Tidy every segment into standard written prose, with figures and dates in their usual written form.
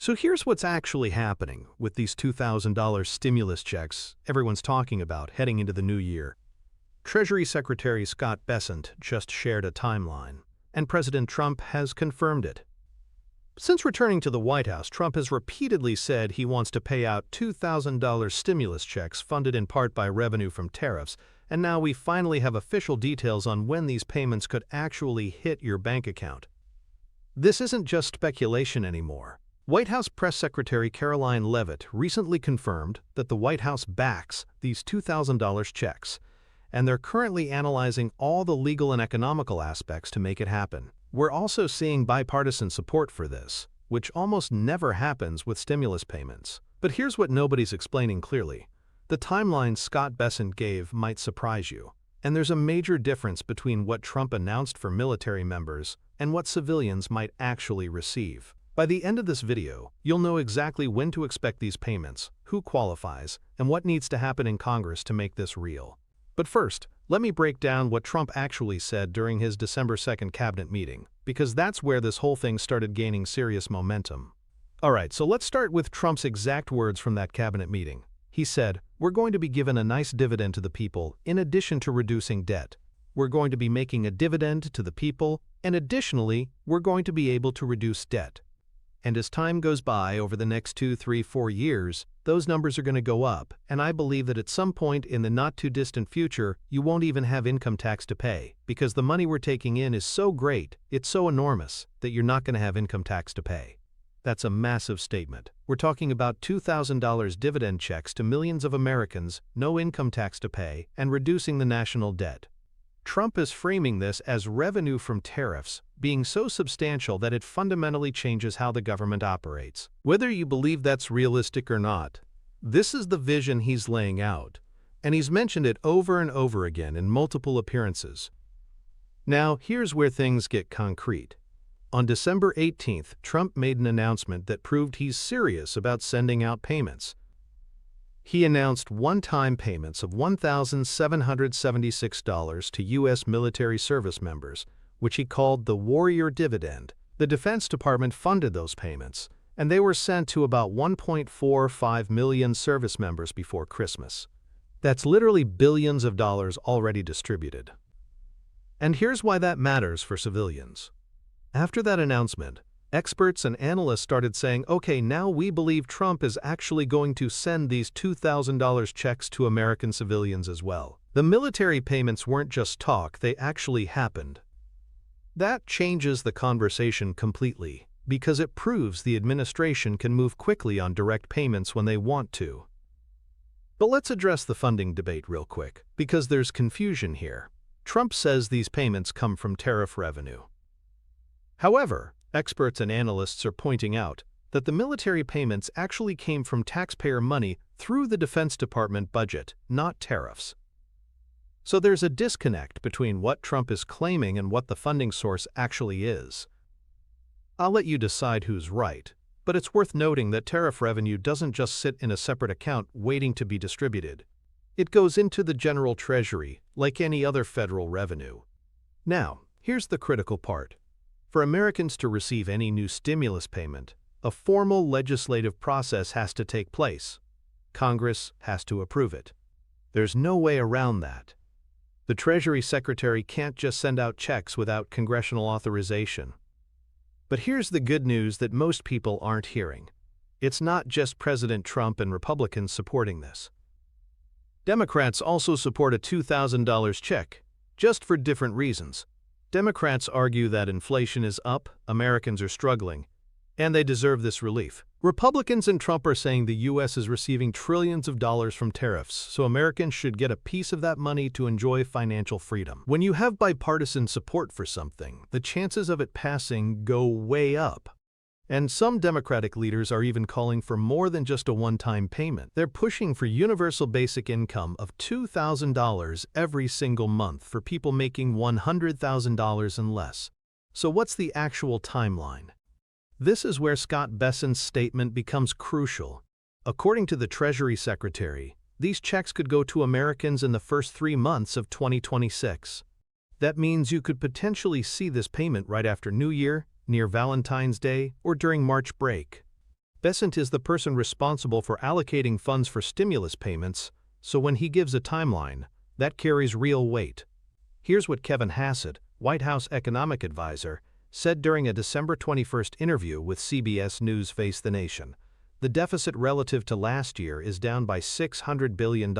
So here's what's actually happening with these $2,000 stimulus checks everyone's talking about heading into the new year. Treasury Secretary Scott Bessent just shared a timeline, and President Trump has confirmed it. Since returning to the White House, Trump has repeatedly said he wants to pay out $2,000 stimulus checks funded in part by revenue from tariffs, and now we finally have official details on when these payments could actually hit your bank account. This isn't just speculation anymore. White House Press Secretary Karoline Leavitt recently confirmed that the White House backs these $2,000 checks, and they're currently analyzing all the legal and economical aspects to make it happen. We're also seeing bipartisan support for this, which almost never happens with stimulus payments. But here's what nobody's explaining clearly. The timeline Scott Bessent gave might surprise you, and there's a major difference between what Trump announced for military members and what civilians might actually receive. By the end of this video, you'll know exactly when to expect these payments, who qualifies, and what needs to happen in Congress to make this real. But first, let me break down what Trump actually said during his December 2nd cabinet meeting, because that's where this whole thing started gaining serious momentum. Alright, so let's start with Trump's exact words from that cabinet meeting. He said, "We're going to be given a nice dividend to the people in addition to reducing debt. We're going to be making a dividend to the people, and additionally, we're going to be able to reduce debt. And as time goes by over the next 2, 3, 4 years, those numbers are going to go up, and I believe that at some point in the not-too-distant future, you won't even have income tax to pay, because the money we're taking in is so great, it's so enormous, that you're not going to have income tax to pay." That's a massive statement. We're talking about $2,000 dividend checks to millions of Americans, no income tax to pay, and reducing the national debt. Trump is framing this as revenue from tariffs being so substantial that it fundamentally changes how the government operates. Whether you believe that's realistic or not, this is the vision he's laying out, and he's mentioned it over and over again in multiple appearances. Now, here's where things get concrete. On December 18th, Trump made an announcement that proved he's serious about sending out payments. He announced one-time payments of $1,776 to U.S. military service members, which he called the Warrior Dividend. The Defense Department funded those payments, and they were sent to about 1.45 million service members before Christmas. That's literally billions of dollars already distributed. And here's why that matters for civilians. After that announcement, experts and analysts started saying, okay, now we believe Trump is actually going to send these $2,000 checks to American civilians as well. The military payments weren't just talk, they actually happened. That changes the conversation completely, because it proves the administration can move quickly on direct payments when they want to. But let's address the funding debate real quick, because there's confusion here. Trump says these payments come from tariff revenue. However, experts and analysts are pointing out that the military payments actually came from taxpayer money through the Defense Department budget, not tariffs. So there's a disconnect between what Trump is claiming and what the funding source actually is. I'll let you decide who's right, but it's worth noting that tariff revenue doesn't just sit in a separate account waiting to be distributed. It goes into the general treasury, like any other federal revenue. Now, here's the critical part. For Americans to receive any new stimulus payment, a formal legislative process has to take place. Congress has to approve it. There's no way around that. The Treasury Secretary can't just send out checks without congressional authorization. But here's the good news that most people aren't hearing. It's not just President Trump and Republicans supporting this. Democrats also support a $2,000 check, just for different reasons. Democrats argue that inflation is up, Americans are struggling, and they deserve this relief. Republicans and Trump are saying the U.S. is receiving trillions of dollars from tariffs, so Americans should get a piece of that money to enjoy financial freedom. When you have bipartisan support for something, the chances of it passing go way up. And some Democratic leaders are even calling for more than just a one-time payment. They're pushing for universal basic income of $2,000 every single month for people making $100,000 and less. So what's the actual timeline? This is where Scott Bessent's statement becomes crucial. According to the Treasury Secretary, these checks could go to Americans in the first 3 months of 2026. That means you could potentially see this payment right after New Year, near Valentine's Day, or during March break. Bessent is the person responsible for allocating funds for stimulus payments, so when he gives a timeline, that carries real weight. Here's what Kevin Hassett, White House economic advisor, said during a December 21st interview with CBS News Face the Nation. The deficit relative to last year is down by $600 billion.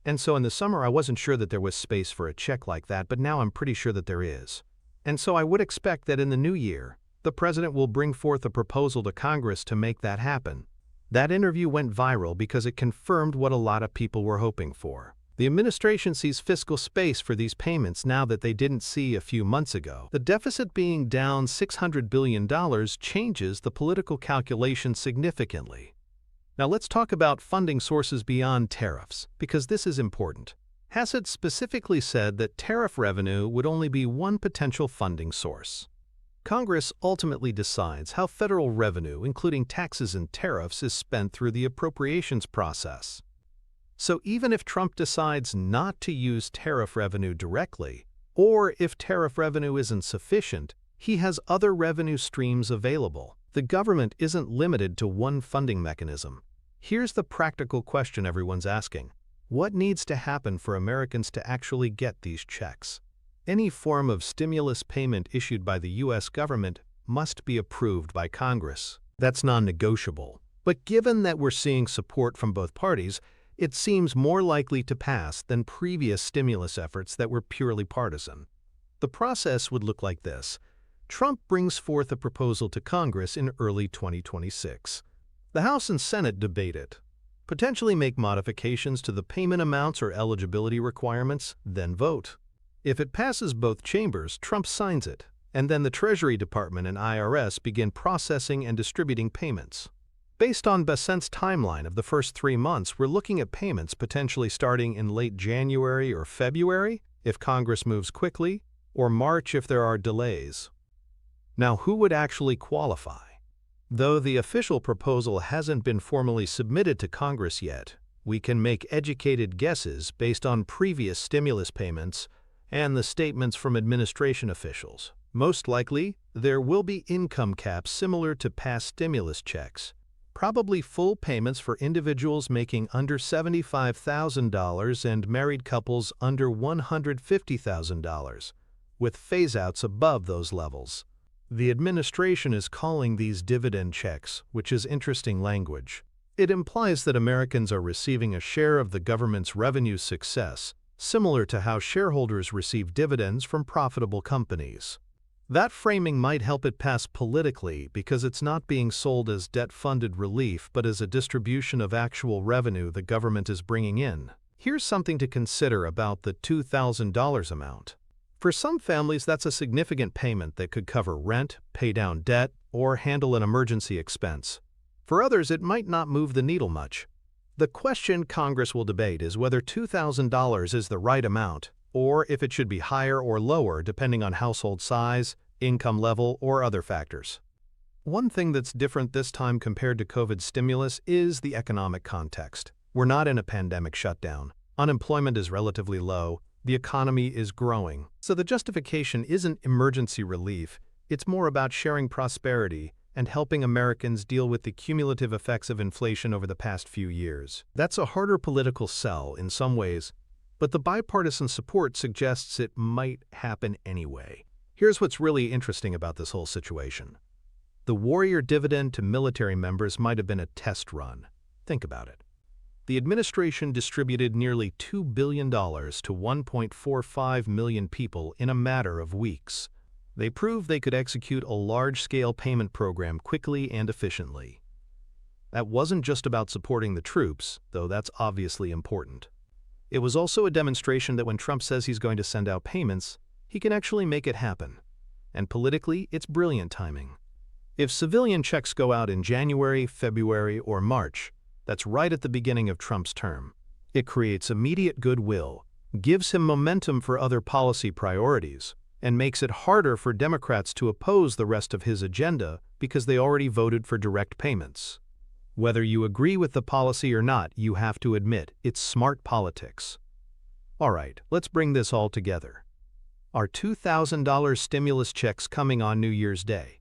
And so in the summer I wasn't sure that there was space for a check like that, but now I'm pretty sure that there is. And so I would expect that in the new year, the president will bring forth a proposal to Congress to make that happen. That interview went viral because it confirmed what a lot of people were hoping for. The administration sees fiscal space for these payments now that they didn't see a few months ago. The deficit being down $600 billion changes the political calculation significantly. Now let's talk about funding sources beyond tariffs, because this is important. Hassett specifically said that tariff revenue would only be one potential funding source. Congress ultimately decides how federal revenue, including taxes and tariffs, is spent through the appropriations process. So even if Trump decides not to use tariff revenue directly, or if tariff revenue isn't sufficient, he has other revenue streams available. The government isn't limited to one funding mechanism. Here's the practical question everyone's asking. What needs to happen for Americans to actually get these checks? Any form of stimulus payment issued by the U.S. government must be approved by Congress. That's non-negotiable. But given that we're seeing support from both parties, it seems more likely to pass than previous stimulus efforts that were purely partisan. The process would look like this. Trump brings forth a proposal to Congress in early 2026. The House and Senate debate it, potentially make modifications to the payment amounts or eligibility requirements, then vote. If it passes both chambers, Trump signs it, and then the Treasury Department and IRS begin processing and distributing payments. Based on Bessent's timeline of the first 3 months, we're looking at payments potentially starting in late January or February if Congress moves quickly, or March if there are delays. Now, who would actually qualify? Though the official proposal hasn't been formally submitted to Congress yet, we can make educated guesses based on previous stimulus payments and the statements from administration officials. Most likely, there will be income caps similar to past stimulus checks. Probably full payments for individuals making under $75,000 and married couples under $150,000, with phase-outs above those levels. The administration is calling these dividend checks, which is interesting language. It implies that Americans are receiving a share of the government's revenue success, similar to how shareholders receive dividends from profitable companies. That framing might help it pass politically because it's not being sold as debt-funded relief but as a distribution of actual revenue the government is bringing in. Here's something to consider about the $2,000 amount. For some families, that's a significant payment that could cover rent, pay down debt, or handle an emergency expense. For others, it might not move the needle much. The question Congress will debate is whether $2,000 is the right amount, or if it should be higher or lower depending on household size, income level, or other factors. One thing that's different this time compared to COVID stimulus is the economic context. We're not in a pandemic shutdown. Unemployment is relatively low. The economy is growing. So the justification isn't emergency relief. It's more about sharing prosperity and helping Americans deal with the cumulative effects of inflation over the past few years. That's a harder political sell in some ways, but the bipartisan support suggests it might happen anyway. Here's what's really interesting about this whole situation. The warrior dividend to military members might have been a test run. Think about it. The administration distributed nearly $2 billion to 1.45 million people in a matter of weeks. They proved they could execute a large-scale payment program quickly and efficiently. That wasn't just about supporting the troops, though that's obviously important. It was also a demonstration that when Trump says he's going to send out payments, he can actually make it happen. And politically, it's brilliant timing. If civilian checks go out in January, February, or March, that's right at the beginning of Trump's term. It creates immediate goodwill, gives him momentum for other policy priorities, and makes it harder for Democrats to oppose the rest of his agenda because they already voted for direct payments. Whether you agree with the policy or not, you have to admit it's smart politics. All right, let's bring this all together. Are $2,000 stimulus checks coming on New Year's Day?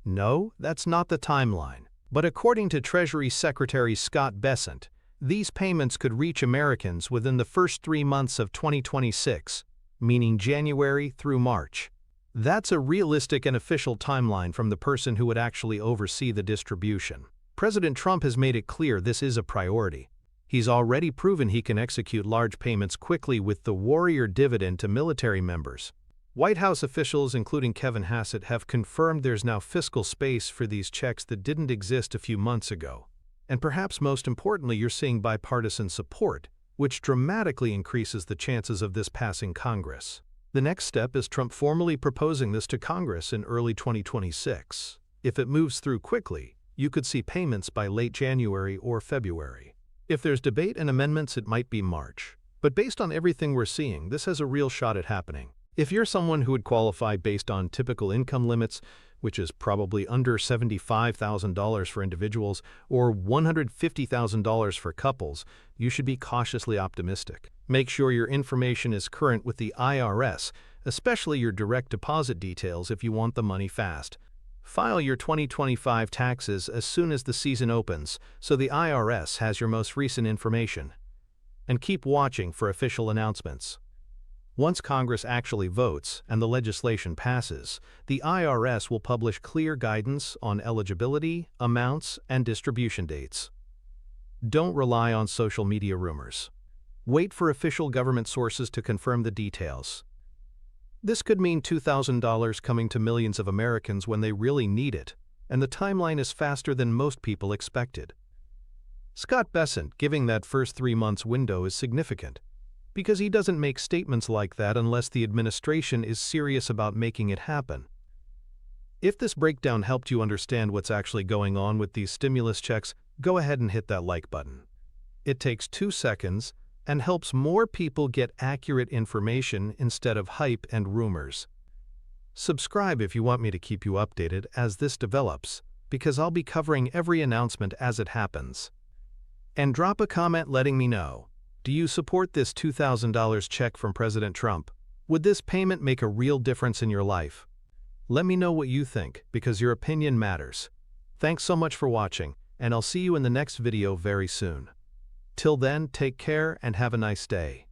No, that's not the timeline. But according to Treasury Secretary Scott Bessent, these payments could reach Americans within the first 3 months of 2026, meaning January through March. That's a realistic and official timeline from the person who would actually oversee the distribution. President Trump has made it clear this is a priority. He's already proven he can execute large payments quickly with the warrior dividend to military members. White House officials, including Kevin Hassett, have confirmed there's now fiscal space for these checks that didn't exist a few months ago. And perhaps most importantly, you're seeing bipartisan support, which dramatically increases the chances of this passing Congress. The next step is Trump formally proposing this to Congress in early 2026. If it moves through quickly, you could see payments by late January or February. If there's debate and amendments, it might be March. But based on everything we're seeing, this has a real shot at happening. If you're someone who would qualify based on typical income limits, which is probably under $75,000 for individuals or $150,000 for couples, you should be cautiously optimistic. Make sure your information is current with the IRS, especially your direct deposit details if you want the money fast. File your 2025 taxes as soon as the season opens so the IRS has your most recent information. And keep watching for official announcements. Once Congress actually votes and the legislation passes, the IRS will publish clear guidance on eligibility, amounts, and distribution dates. Don't rely on social media rumors. Wait for official government sources to confirm the details. This could mean $2,000 coming to millions of Americans when they really need it, and the timeline is faster than most people expected. Scott Bessent giving that first 3 months window is significant, because he doesn't make statements like that unless the administration is serious about making it happen. If this breakdown helped you understand what's actually going on with these stimulus checks, go ahead and hit that like button. It takes 2 seconds and helps more people get accurate information instead of hype and rumors. Subscribe if you want me to keep you updated as this develops, because I'll be covering every announcement as it happens. And drop a comment letting me know. Do you support this $2,000 check from President Trump? Would this payment make a real difference in your life? Let me know what you think, because your opinion matters. Thanks so much for watching, and I'll see you in the next video very soon. Till then, take care and have a nice day.